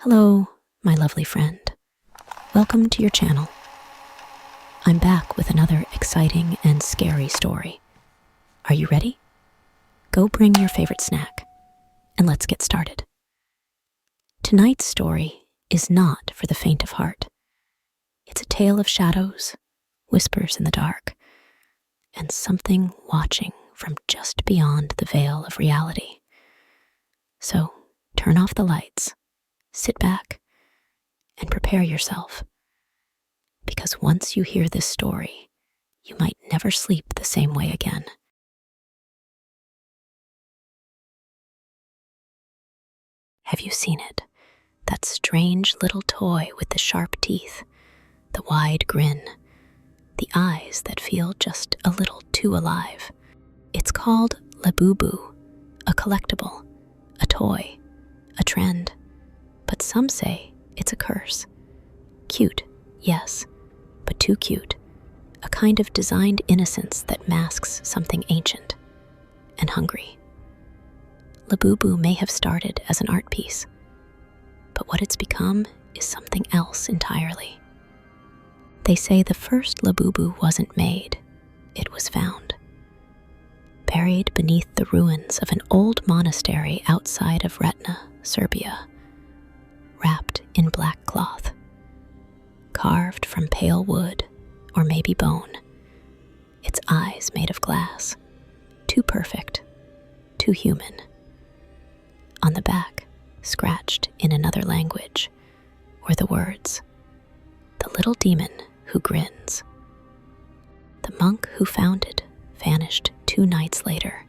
Hello, my lovely friend. Welcome to your channel. I'm back with another exciting and scary story. Are you ready? Go bring your favorite snack, and let's get started. Tonight's story is not for the faint of heart. It's a tale of shadows, whispers in the dark, and something watching from just beyond the veil of reality. So, turn off the lights, sit back, and prepare yourself. Because once you hear this story, you might never sleep the same way again. Have you seen it? That strange little toy with the sharp teeth, the wide grin, the eyes that feel just a little too alive. It's called Labubu, a collectible, a toy, a trend. But some say it's a curse. Cute, yes, but too cute. A kind of designed innocence that masks something ancient and hungry. Labubu may have started as an art piece, but what it's become is something else entirely. They say the first Labubu wasn't made, it was found. Buried beneath the ruins of an old monastery outside of Retna, Serbia. Wrapped in black cloth. Carved from pale wood, or maybe bone. Its eyes made of glass. Too perfect, too human. On the back, scratched in another language, were the words, "The little demon who grins." The monk who found it vanished 2 nights later.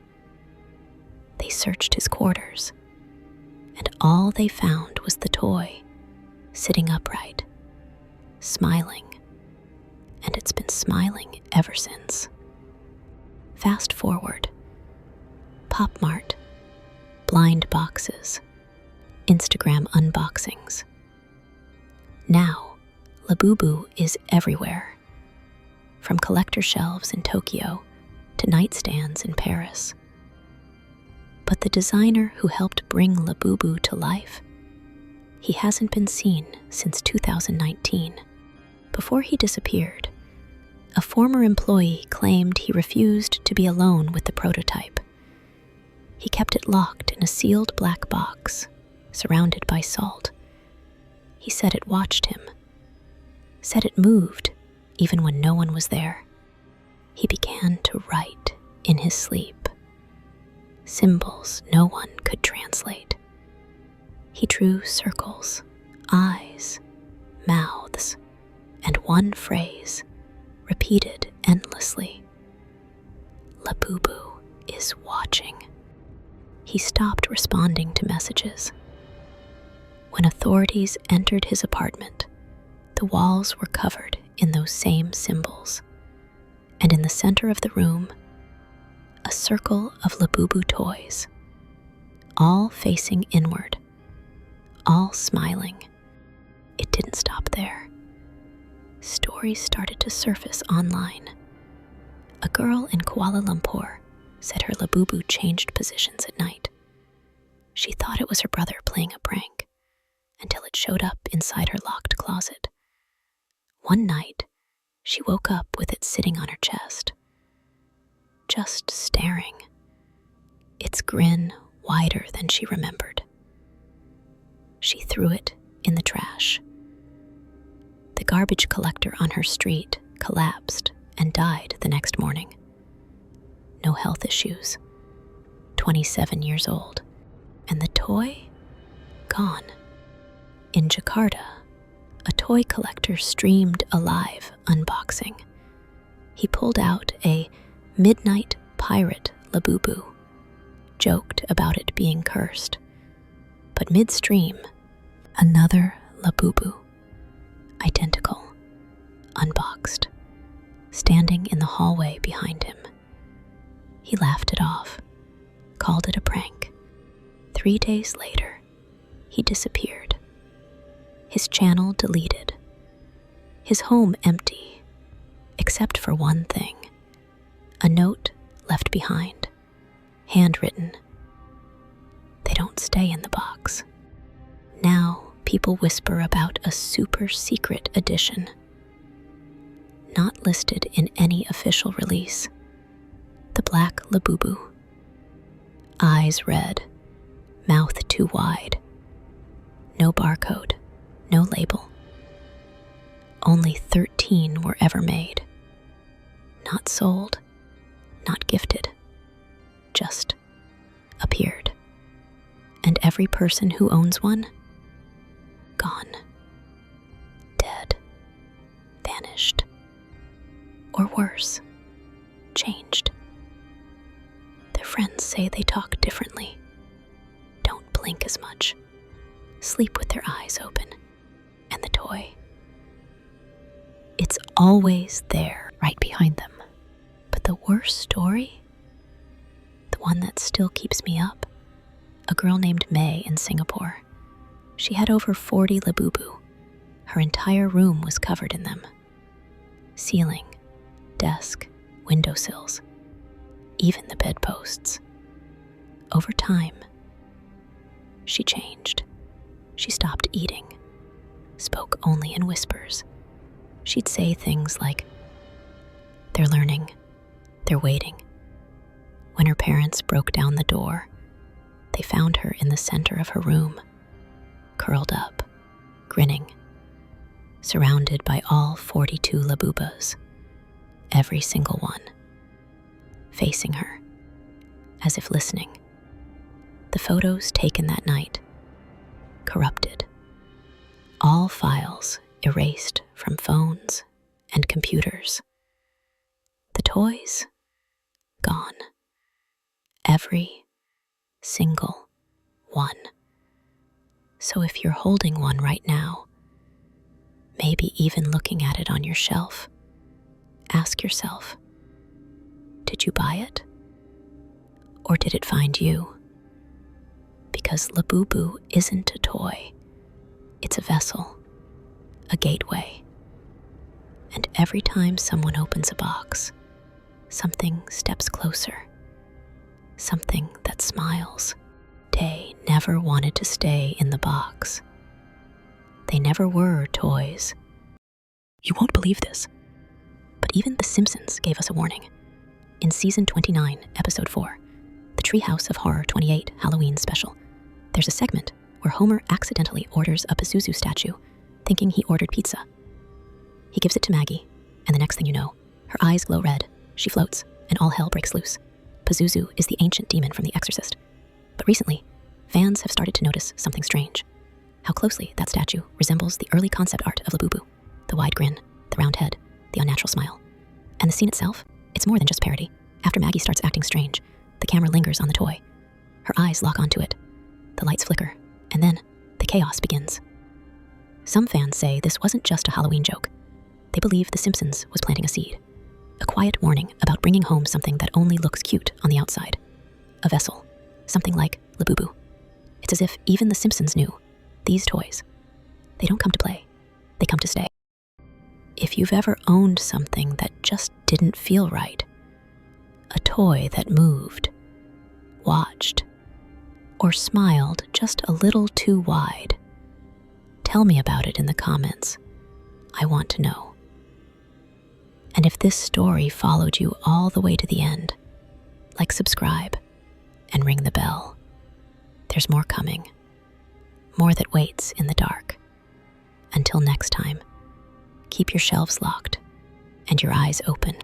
They searched his quarters, and all they found was the toy, sitting upright, smiling, and it's been smiling ever since. Fast forward. Pop Mart, blind boxes, Instagram unboxings. Now, Labubu is everywhere, from collector shelves in Tokyo to nightstands in Paris. But the designer who helped bring Labubu to life, he hasn't been seen since 2019. Before he disappeared, a former employee claimed he refused to be alone with the prototype. He kept it locked in a sealed black box, surrounded by salt. He said it watched him, said it moved even when no one was there. He began to write in his sleep. Symbols no one could translate. He drew circles, eyes, mouths, and one phrase, repeated endlessly. Labubu is watching. He stopped responding to messages. When authorities entered his apartment, the walls were covered in those same symbols, and in the center of the room, a circle of Labubu toys, all facing inward, all smiling. It didn't stop there. Stories started to surface online. A girl in Kuala Lumpur said her Labubu changed positions at night. She thought it was her brother playing a prank, until it showed up inside her locked closet. One night, she woke up with it sitting on her chest, just staring, its grin wider than she remembered. She threw it in the trash. The garbage collector on her street collapsed and died the next morning. No health issues, 27 years old, and the toy? Gone. In Jakarta, a toy collector streamed a live unboxing. He pulled out a midnight pirate Labubu, joked about it being cursed. But midstream, another Labubu, identical, unboxed, standing in the hallway behind him. He laughed it off, called it a prank. 3 days later, he disappeared. His channel deleted. His home empty, except for one thing. A note left behind, handwritten. They don't stay in the box. Now people whisper about a super secret edition, not listed in any official release. The black Labubu. Eyes red, mouth too wide. No barcode, no label. Only 13 were ever made. Not sold, not gifted, just appeared. And every person who owns one, gone, dead, vanished, or worse, changed. Their friends say they talk differently, don't blink as much, sleep with their eyes open, and the toy, it's always there, right behind them. But the worst story, the one that still keeps me up, a girl named May in Singapore. She had over 40 Labubu. Her entire room was covered in them. Ceiling, desk, windowsills, even the bedposts. Over time, she changed. She stopped eating, spoke only in whispers. She'd say things like, "They're learning, they're waiting." When her parents broke down the door, they found her in the center of her room, curled up, grinning, surrounded by all 42 Labubas, every single one, facing her, as if listening. The photos taken that night, corrupted. All files erased from phones and computers. The toys, gone. Every single one. So if you're holding one right now, maybe even looking at it on your shelf, ask yourself, did you buy it? Or did it find you? Because Labubu isn't a toy, it's a vessel, a gateway. And every time someone opens a box, something steps closer, something that smiles. They never wanted to stay in the box. They never were toys. You won't believe this, but even The Simpsons gave us a warning. In season 29, episode 4, the Treehouse of Horror 28 Halloween special, there's a segment where Homer accidentally orders a Pazuzu statue, thinking he ordered pizza. He gives it to Maggie, and the next thing you know, her eyes glow red, she floats, and all hell breaks loose. Pazuzu is the ancient demon from The Exorcist. But recently, fans have started to notice something strange. How closely that statue resembles the early concept art of Labubu, the wide grin, the round head, the unnatural smile. And the scene itself, it's more than just parody. After Maggie starts acting strange, the camera lingers on the toy. Her eyes lock onto it. The lights flicker, and then the chaos begins. Some fans say this wasn't just a Halloween joke. They believe The Simpsons was planting a seed. A quiet warning about bringing home something that only looks cute on the outside. A vessel, something like Labubu. It's as if even The Simpsons knew, these toys, they don't come to play, they come to stay. If you've ever owned something that just didn't feel right, a toy that moved, watched, or smiled just a little too wide, tell me about it in the comments. I want to know. And if this story followed you all the way to the end, like, subscribe, and ring the bell. There's more coming, more that waits in the dark. Until next time, keep your shelves locked and your eyes open.